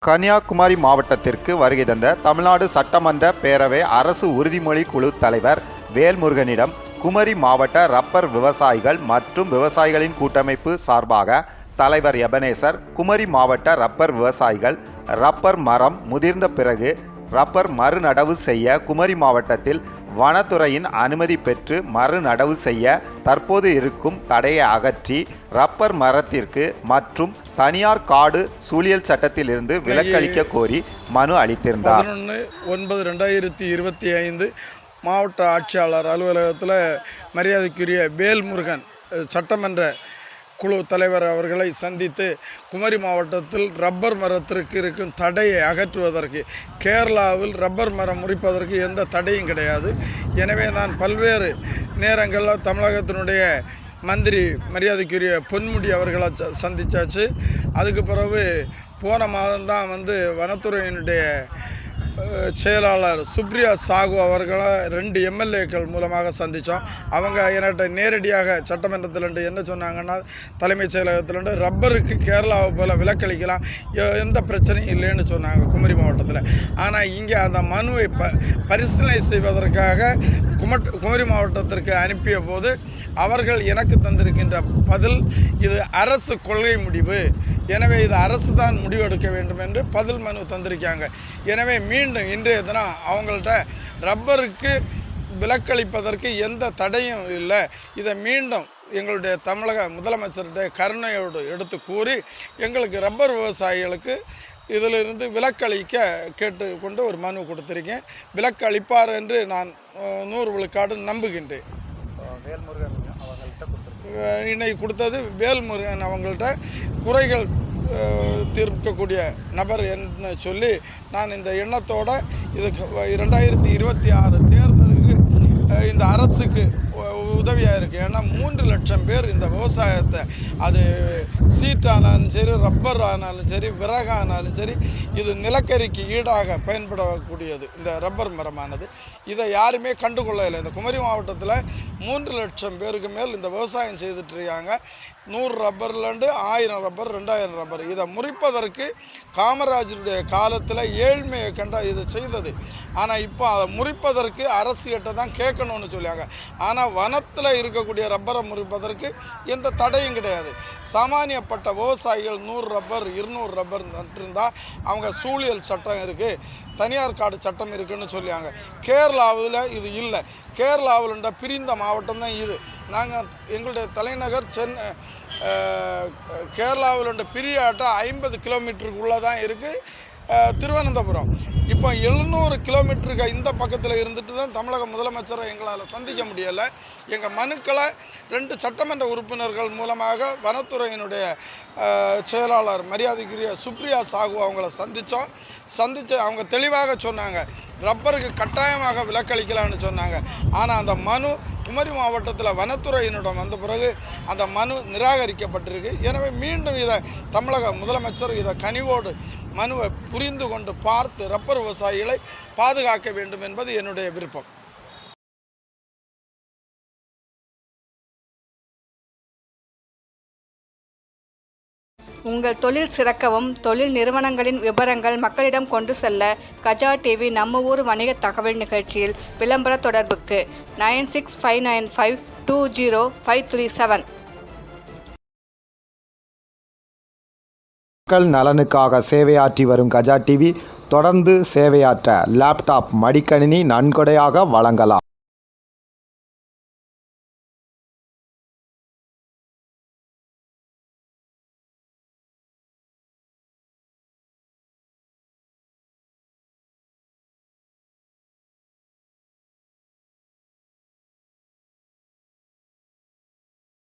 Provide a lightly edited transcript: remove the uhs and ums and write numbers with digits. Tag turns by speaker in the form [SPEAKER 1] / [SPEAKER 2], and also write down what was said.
[SPEAKER 1] கன்னியாகுமரி மாவட்டத்திற்கு வருகை தந்த தமிழ்நாடு சட்டமன்ற பேரவை அரசு உறுதிமொழி குழு தலைவர் வேல்முருகனிடம் குமரி மாவட்ட ரப்பர் விவசாயிகள் மற்றும் விவசாயிகளின் கூட்டமைப்பு சார்பாக தலைவர் எபனேசர் குமரி மாவட்ட ரப்பர் விவசாயிகள் ரப்பர் மரம் முதிர்ந்த பிறகு ரப்பர் மறுநடவு செய்ய குமரி மாவட்டத்தில் வனத்துறையின் அனுமதி பெற்று மறுநடவு செய்ய தற்போது இருக்கும் தடையை அகற்றி ரப்பர் மரத்திற்கு மற்றும் தனியார் காடு சூழியல் சட்டத்திலிருந்து விலக்களிக்க கோரி மனு அளித்திருந்தார்.
[SPEAKER 2] 11/9/2025 மாவட்ட ஆட்சியாளர் அலுவலகத்தில் மரியாதைக்குரிய வேல்முருகன் சட்டமன்ற குழு தலைவர் அவர்களை சந்தித்து குமரி மாவட்டத்தில் ரப்பர் மரத்திற்கு இருக்கும் தடையை அகற்றுவதற்கு கேரளாவில் ரப்பர் மரம் முறிப்பதற்கு எந்த தடையும் கிடையாது. எனவே நான் பல்வேறு நேரங்களில் தமிழகத்தினுடைய மந்திரி மரியாதைக்குரிய பொன்முடி அவர்களை சந்தித்தாச்சு. அதுக்கு பிறகு போன மாதம்தான் வனத்துறையினுடைய செயலாளர் சுப்ரியா சாகு அவர்களை 2 எம்எல்ஏக்கள் மூலமாக சந்தித்தோம். அவங்க என்கிட்ட நேரடியாக சட்டமன்றத்தில் என்ன சொன்னாங்கன்னா, தலைமைச் செயலகத்திலேருந்து ரப்பருக்கு கேரளாவை போல் விலக்களிக்கலாம், எந்த பிரச்சனையும் இல்லைன்னு சொன்னாங்க குமரி மாவட்டத்தில். ஆனால் இங்கே அந்த மனுவை பரிசீலனை செய்வதற்காக குமரி மாவட்டத்திற்கு அனுப்பிய போது அவர்கள் எனக்கு தந்திருக்கின்ற பதில், இது அரசு கொள்கை முடிவு, எனவே இது அரசு தான் முடிவெடுக்க வேண்டும் என்று பதில் மனு தந்திருக்காங்க. எனவே மீண்டும் இன்றைய தினம் அவங்கள்ட்ட ரப்பருக்கு விலக்களிப்பதற்கு எந்த தடையும் இல்லை, இதை மீண்டும் எங்களுடைய தமிழக முதலமைச்சருடைய கருணையோடு எடுத்து கூறி எங்களுக்கு ரப்பர் விவசாயிகளுக்கு இதிலிருந்து விலக்களிக்க கேட்டுக்கொண்டு ஒரு மனு கொடுத்திருக்கேன். விலக்கு அளிப்பார் என்று நான் 100 விழுக்காடு நம்புகின்றேன். இன்னைக்கு கொடுத்தது வேல்முருகன் அவங்கள்ட்ட குறைகள் தீர்க்கக்கூடிய நபர் என்று சொல்லி நான் இந்த எண்ணத்தோடு இது 2026 தேர்தலுக்கு இந்த அரசுக்கு உதவியாக இருக்குது. ஏன்னா 3 லட்சம் பேர் இந்த விவசாயத்தை, அது சீட்டானாலும் சரி, ரப்பர் ஆனாலும் சரி, விறகானாலும் சரி, இது நிலக்கரிக்கு ஈடாக பயன்படக்கூடியது இந்த ரப்பர் மரமானது. இதை யாருமே கண்டுகொள்ளவில்லை. இந்த குமரி மாவட்டத்தில் 3 லட்சம் பேருக்கு மேல் இந்த விவசாயம் செய்துட்ருக்காங்க. 100 ரப்பர்லேருந்து 1000 ரப்பர், 2000 ரப்பர். இதை முறிப்பதற்கு காமராஜருடைய காலத்தில் ஏழ்மையை கண்ட இதை செய்தது. ஆனால் இப்போ அதை முறிப்பதற்கு அரசுகிட்ட தான் கேட்கணும்னு சொல்லியாங்க. ஆனால் வனத்தில் இருக்கக்கூடிய ரப்பரை முறிப்பதற்கு எந்த தடையும் கிடையாது. சாமானியப்பட்ட விவசாயிகள் 100 ரப்பர் 200 ரப்பர் நட்டிருந்தால் அவங்க சூழியல் சட்டம் இருக்குது, தனியார் காடு சட்டம் இருக்குதுன்னு சொல்லியாங்க. கேரளாவில் இது இல்லை. கேரளாவில் பிரிந்த மாவட்டம் தான் இது. நாங்கள் எங்களுடைய தலைநகர் கேரளாவில் பிரியாட்டம் 50 கிலோமீட்டருக்குள்ளே தான் இருக்குது திருவனந்தபுரம். இப்போ 700 கிலோமீட்டருக்கு இந்த பக்கத்தில் இருந்துட்டு தான் தமிழக முதலமைச்சரை எங்களால் சந்திக்க முடியலை. எங்கள் மனுக்களை 2 சட்டமன்ற உறுப்பினர்கள் மூலமாக வனத்துறையினுடைய செயலாளர் மரியாதைக்குரிய சுப்ரியா சாகு அவங்கள சந்தித்து அவங்க தெளிவாக சொன்னாங்க, ரப்பருக்கு கட்டாயமாக விலக்களிக்கலான்னு சொன்னாங்க. ஆனால் அந்த மனு குமரி மாவட்டத்தில் வனத்துறையினிடம் வந்த பிறகு அந்த மனு நிராகரிக்கப்பட்டிருக்கு. எனவே மீண்டும் இதை தமிழக முதலமைச்சர் இதை கனிவோடு மனுவை புரிந்து கொண்டு பார்த்து ரப்பர் விவசாயிகளை பாதுகாக்க வேண்டும் என்பது என்னுடைய விருப்பம்.
[SPEAKER 3] உங்கள் தொழில் சிறக்கவும் தொழில் நிறுவனங்களின் விவரங்கள் மக்களிடம் கொண்டு செல்ல கஜா டிவி நம்ம ஊர் வணிக தகவல் நிகழ்ச்சியில் விளம்பர தொடர்புக்கு 9659520537.
[SPEAKER 1] மக்கள் நலனுக்காக சேவையாற்றி வரும் கஜா டிவி தொடர்ந்து சேவையாற்ற லேப்டாப் மடிக்கணினி நன்கொடையாக வழங்கலாம்.